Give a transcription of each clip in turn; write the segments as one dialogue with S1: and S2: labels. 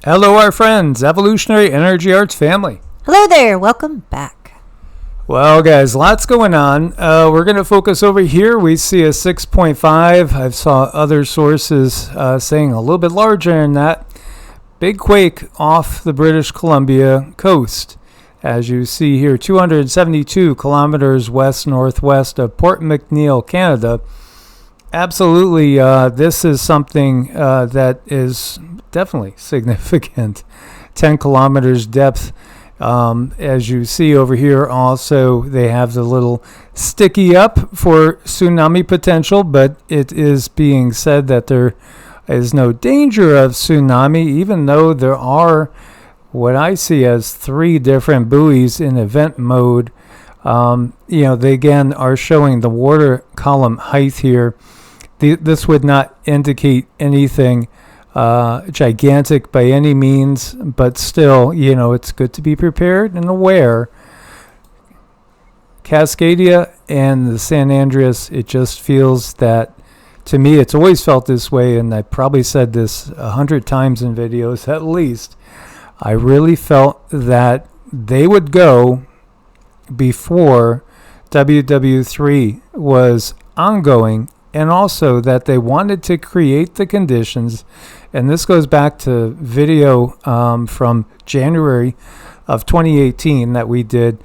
S1: Hello, our friends, Evolutionary Energy Arts family.
S2: Hello there. Welcome back.
S1: Well, guys, lots going on. We're going to focus over here. We see a 6.5. I saw other sources saying a little bit larger than that. Big quake off the British Columbia coast. As you see here, 272 kilometers west-northwest of Port McNeill, Canada. Absolutely, this is something that is definitely significant. 10 kilometers depth. As you see over here, also, they have the little sticky up for tsunami potential, but it is being said that there is no danger of tsunami, even though there are what I see as 3 different buoys in event mode. They again are showing the water column height here. This would not indicate anything gigantic by any means, but still, it's good to be prepared and aware. Cascadia and the San Andreas, it just feels that, to me, it's always felt this way, and I probably said this 100 times in videos at least. I really felt that they would go before WW3 was ongoing, and also that they wanted to create the conditions, and this goes back to video from January of 2018 that we did,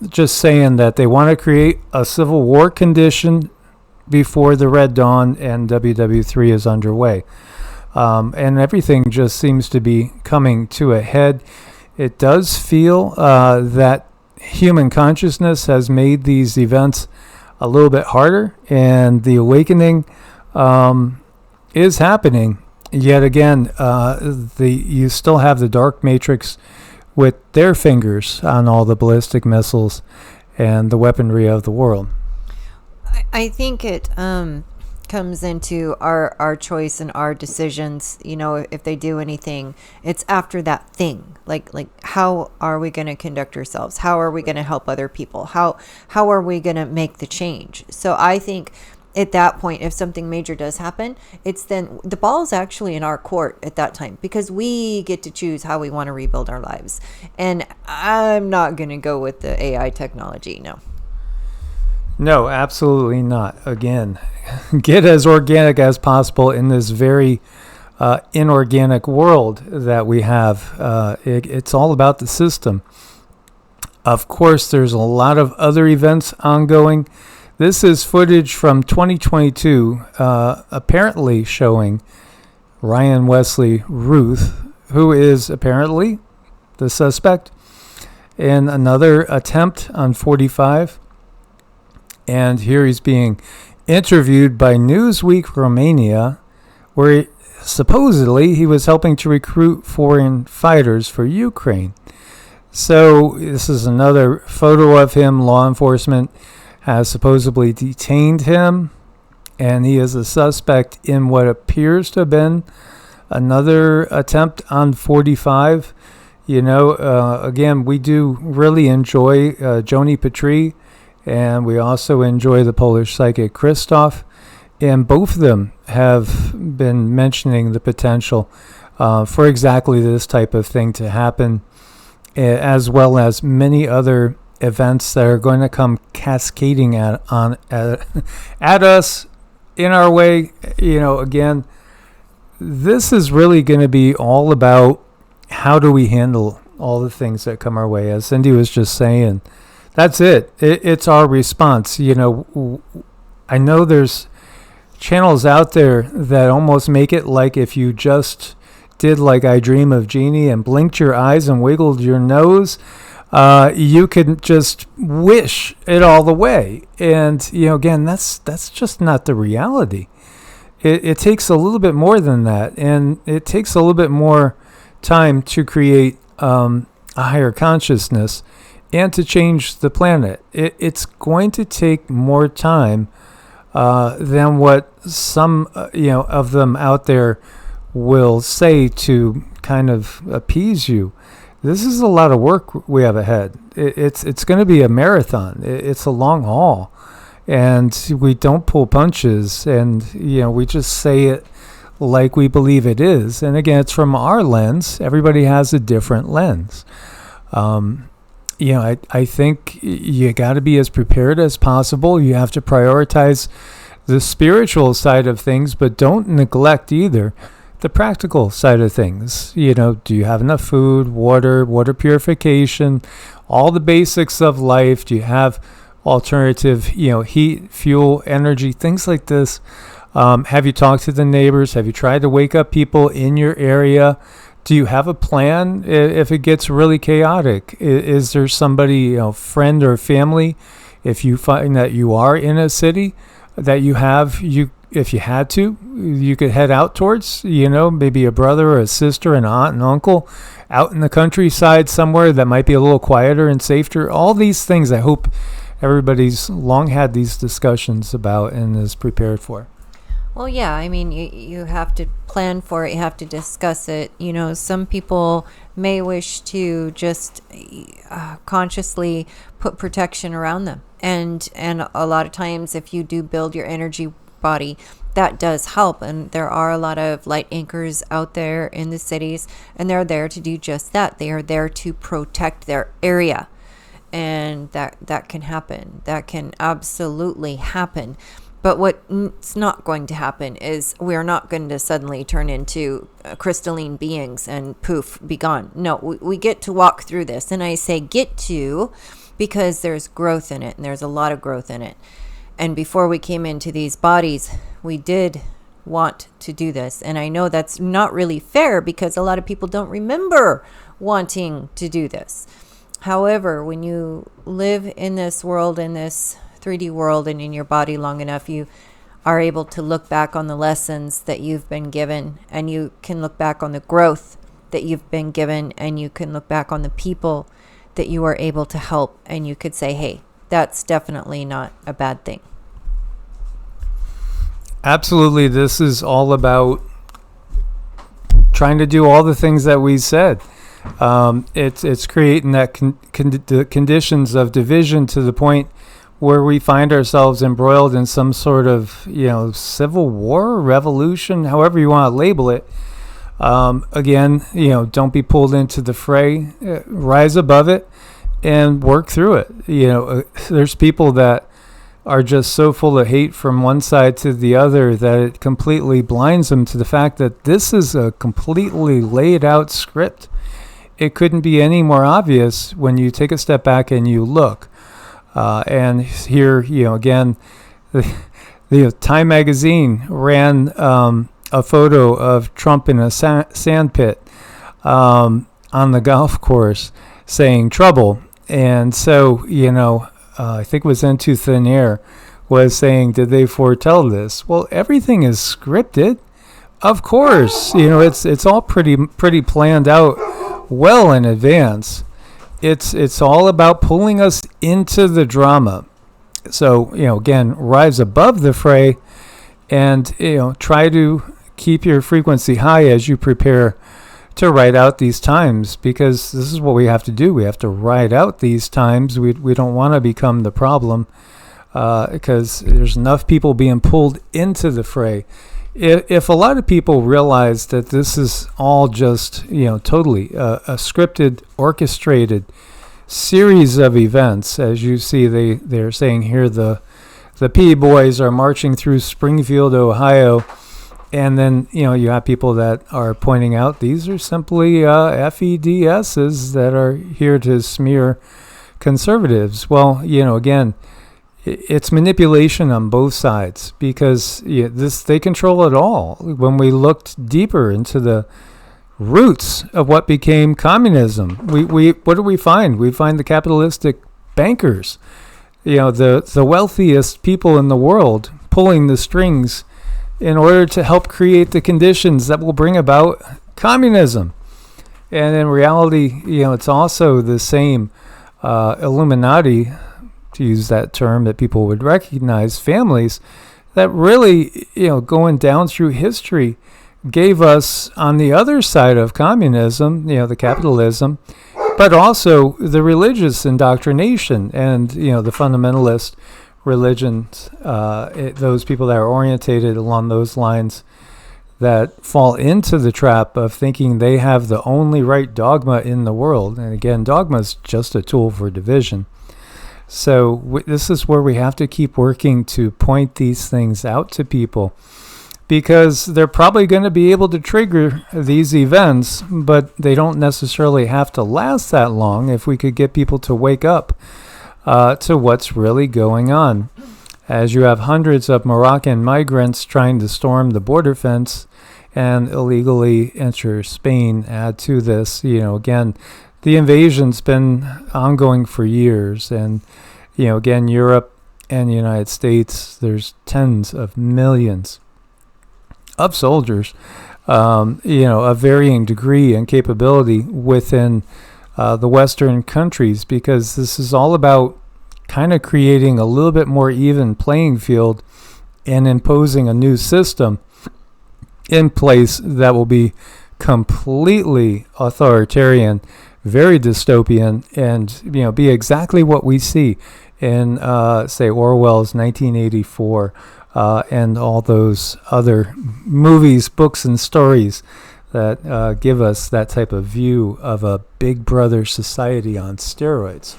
S1: just saying that they want to create a civil war condition before the Red Dawn and WW3 is underway. And everything just seems to be coming to a head. It does feel that human consciousness has made these events a little bit harder, and the awakening is happening. Yet again, you still have the dark matrix with their fingers on all the ballistic missiles and the weaponry of the world.
S2: I think it comes into our choice and our decisions. If they do anything, it's after that thing. Like how are we going to conduct ourselves? How are we going to help other people? How are we going to make the change? So I think at that point, if something major does happen, it's then the ball is actually in our court at that time, because we get to choose how we want to rebuild our lives. And I'm not going to go with the AI technology.
S1: No, absolutely not. Again, get as organic as possible in this very inorganic world that we have. It's all about the system. Of course, there's a lot of other events ongoing. This is footage from 2022, apparently showing Ryan Wesley Ruth, who is apparently the suspect in another attempt on 45. And here he's being interviewed by Newsweek Romania, where supposedly he was helping to recruit foreign fighters for Ukraine. So this is another photo of him. Law enforcement has supposedly detained him, and he is a suspect in what appears to have been another attempt on 45. Again, we do really enjoy Joni Petrie, and we also enjoy the Polish psychic Christoph, and both of them have been mentioning the potential for exactly this type of thing to happen, as well as many other events that are going to come cascading at us in our way. Again, this is really going to be all about how do we handle all the things that come our way. As Cindy was just saying, that's it. It's our response. I know there's channels out there that almost make it like if you just did like I Dream of Jeannie and blinked your eyes and wiggled your nose, you could just wish it all the way. And, again, that's just not the reality. It takes a little bit more than that. And it takes a little bit more time to create a higher consciousness and to change the planet. It's going to take more time than what some of them out there will say to kind of appease you. This is a lot of work we have ahead. It's going to be a marathon. It's a long haul, and we don't pull punches, and we just say it like we believe it is. And again, it's from our lens. Everybody has a different lens. I think you got to be as prepared as possible. You have to prioritize the spiritual side of things, but don't neglect either the practical side of things. Do you have enough food, water purification, all the basics of life? Do you have alternative, heat, fuel, energy, things like this? Have you talked to the neighbors? Have you tried to wake up people in your area? Do you have a plan if it gets really chaotic? Is there somebody, friend or family, if you find that you are in a city that if you had to, you could head out towards, maybe a brother or a sister, an aunt and uncle out in the countryside somewhere that might be a little quieter and safer. All these things I hope everybody's long had these discussions about and is prepared for.
S2: Well, yeah, I mean, you have to plan for it. You have to discuss it. Some people may wish to just consciously put protection around them. And a lot of times, if you do build your energy body, that does help. And there are a lot of light anchors out there in the cities, and they're there to do just that. They are there to protect their area. And that can happen. That can absolutely happen. But what's not going to happen is we're not going to suddenly turn into crystalline beings and poof, be gone. No, we get to walk through this. And I say get to because there's growth in it, and there's a lot of growth in it. And before we came into these bodies, we did want to do this. And I know that's not really fair because a lot of people don't remember wanting to do this. However, when you live in this world, in this 3D world, and in your body long enough, you are able to look back on the lessons that you've been given, and you can look back on the growth that you've been given, and you can look back on the people that you are able to help, and you could say, hey, that's definitely not a bad thing.
S1: Absolutely. This is all about trying to do all the things that we said. It's creating that the conditions of division to the point where we find ourselves embroiled in some sort of, civil war, revolution, however you want to label it. Again, don't be pulled into the fray. Rise above it and work through it. There's people that are just so full of hate from one side to the other that it completely blinds them to the fact that this is a completely laid out script. It couldn't be any more obvious when you take a step back and you look. And here, again, the Time magazine ran a photo of Trump in a sand pit on the golf course saying trouble. And so, I think it was Into Thin Air was saying, did they foretell this? Well, everything is scripted. Of course, it's all pretty planned out well in advance. It's all about pulling us into the drama. So, again, rise above the fray and, try to keep your frequency high as you prepare to ride out these times, because this is what we have to do. We have to ride out these times. We don't want to become the problem because there's enough people being pulled into the fray. If a lot of people realize that this is all just, totally a scripted, orchestrated series of events, as you see, they're saying here the P boys are marching through Springfield, Ohio, and then you have people that are pointing out these are simply FEDSs that are here to smear conservatives. Well, again, it's manipulation on both sides because they control it all. When we looked deeper into the roots of what became communism, what do we find? We find the capitalistic bankers, the wealthiest people in the world pulling the strings in order to help create the conditions that will bring about communism. And in reality, it's also the same Illuminati, to use that term that people would recognize, families that really, going down through history, gave us on the other side of communism, the capitalism, but also the religious indoctrination and, the fundamentalist religions, those people that are orientated along those lines that fall into the trap of thinking they have the only right dogma in the world. And again, dogma is just a tool for division. So this is where we have to keep working to point these things out to people, because they're probably going to be able to trigger these events, but they don't necessarily have to last that long if we could get people to wake up to what's really going on. As you have hundreds of Moroccan migrants trying to storm the border fence and illegally enter Spain, add to this, again, the invasion's been ongoing for years. And, again, Europe and the United States, there's tens of millions of soldiers, of varying degree and capability within the Western countries, because this is all about kind of creating a little bit more even playing field and imposing a new system in place that will be completely authoritarian, very dystopian, and be exactly what we see in say Orwell's 1984 and all those other movies, books, and stories that give us that type of view of a big brother society on steroids.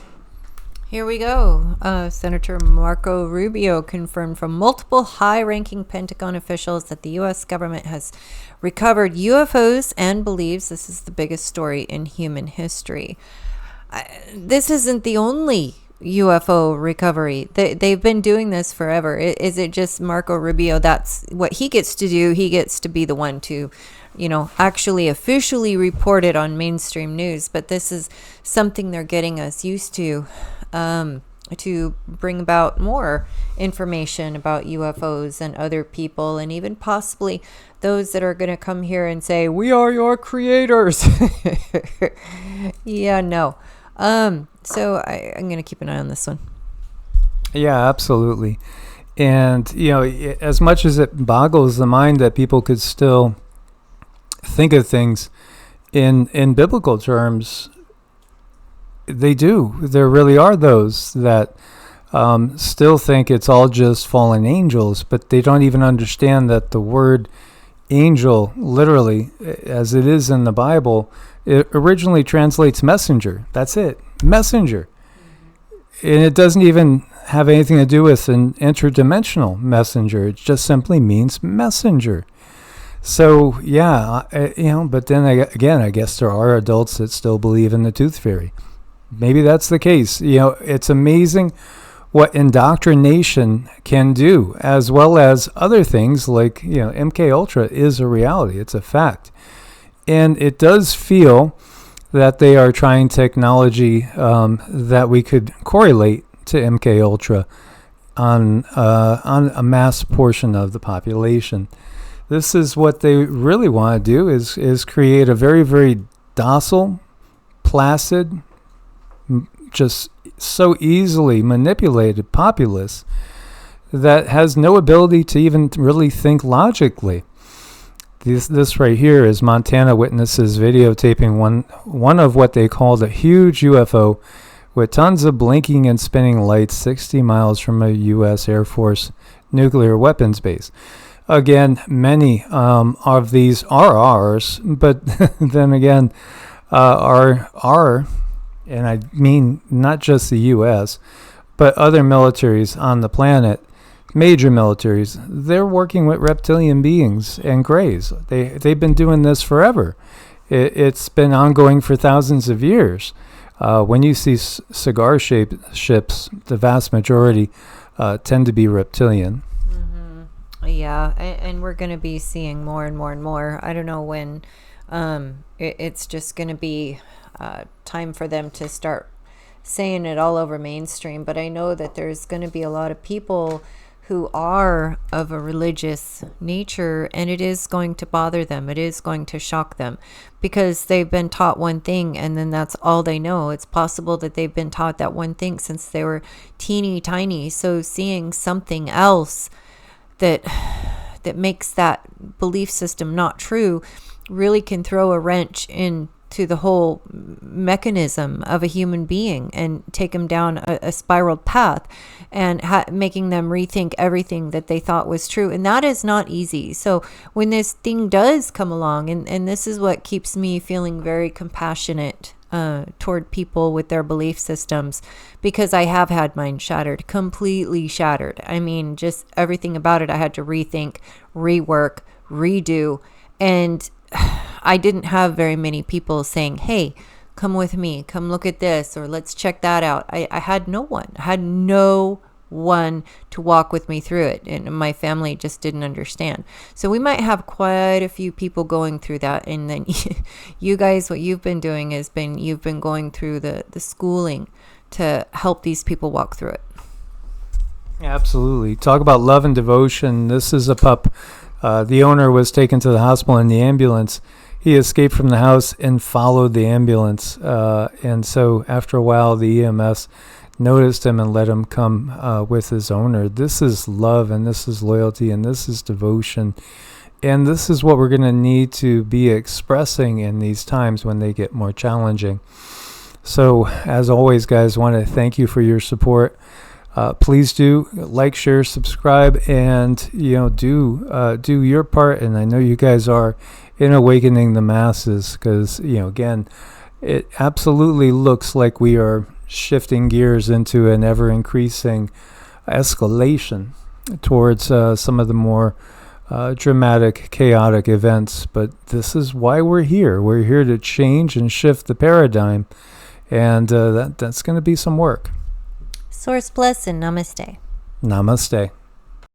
S2: Here we go. Senator Marco Rubio confirmed from multiple high-ranking Pentagon officials that the U.S. government has recovered UFOs and believes this is the biggest story in human history. This isn't the only UFO recovery. They've been doing this forever. Is it just Marco Rubio? That's what he gets to do. He gets to be the one to, actually officially report it on mainstream news. But this is something they're getting us used to bring about more information about UFOs and other people, and even possibly those that are going to come here and say, we are your creators. Yeah, no. So I'm going to keep an eye on this one.
S1: Yeah, absolutely. And, as much as it boggles the mind that people could still think of things in biblical terms, they do. There really are those that still think it's all just fallen angels, but they don't even understand that the word angel, literally, as it is in the Bible, it originally translates messenger. That's it. Messenger. And it doesn't even have anything to do with an interdimensional messenger. It just simply means messenger. So, yeah, but then again, I guess there are adults that still believe in the tooth fairy. Maybe that's the case. It's amazing what indoctrination can do, as well as other things like, MK Ultra is a reality. It's a fact. And it does feel that they are trying technology that we could correlate to MK Ultra on a mass portion of the population. This is what they really want to do, is create a very, very docile, placid, just so easily manipulated populace that has no ability to even really think logically. This right here is Montana witnesses videotaping one of what they called a huge UFO with tons of blinking and spinning lights 60 miles from a U.S. Air Force nuclear weapons base. Again, many of these are ours, but then again, are, and I mean not just the U.S., but other militaries on the planet, major militaries, they're working with reptilian beings and greys. They've been doing this forever. It's been ongoing for thousands of years. When you see cigar-shaped ships, the vast majority tend to be reptilian.
S2: Mm-hmm. Yeah, and we're going to be seeing more and more and more. I don't know when it's just going to be time for them to start saying it all over mainstream, but I know that there's going to be a lot of people who are of a religious nature, and it is going to bother them. It is going to shock them because they've been taught one thing and then that's all they know. It's possible that they've been taught that one thing since they were teeny tiny. So seeing something else that makes that belief system not true really can throw a wrench into to the whole mechanism of a human being and take them down a spiraled path and making them rethink everything that they thought was true. And that is not easy. So when this thing does come along, and this is what keeps me feeling very compassionate toward people with their belief systems, because I have had mine shattered, completely shattered. I mean, just everything about it, I had to rethink, rework, redo. And I didn't have very many people saying, hey, come with me, come look at this, or let's check that out. I had no one. I had no one to walk with me through it, and my family just didn't understand. So we might have quite a few people going through that, and then you guys, what you've been doing is you've been going through the schooling to help these people walk through it.
S1: Absolutely. Talk about love and devotion. This is a pup. The owner was taken to the hospital in the ambulance. He escaped from the house and followed the ambulance. And so after a while, the EMS noticed him and let him come with his owner. This is love, and this is loyalty, and this is devotion. And this is what we're going to need to be expressing in these times when they get more challenging. So as always, guys, I want to thank you for your support. Please do like, share, subscribe, and do your part. And I know you guys are in awakening the masses, because again, it absolutely looks like we are shifting gears into an ever increasing escalation towards some of the more dramatic, chaotic events. But this is why we're here. We're here to change and shift the paradigm, and that's going to be some work.
S2: Source bless and namaste.
S1: Namaste.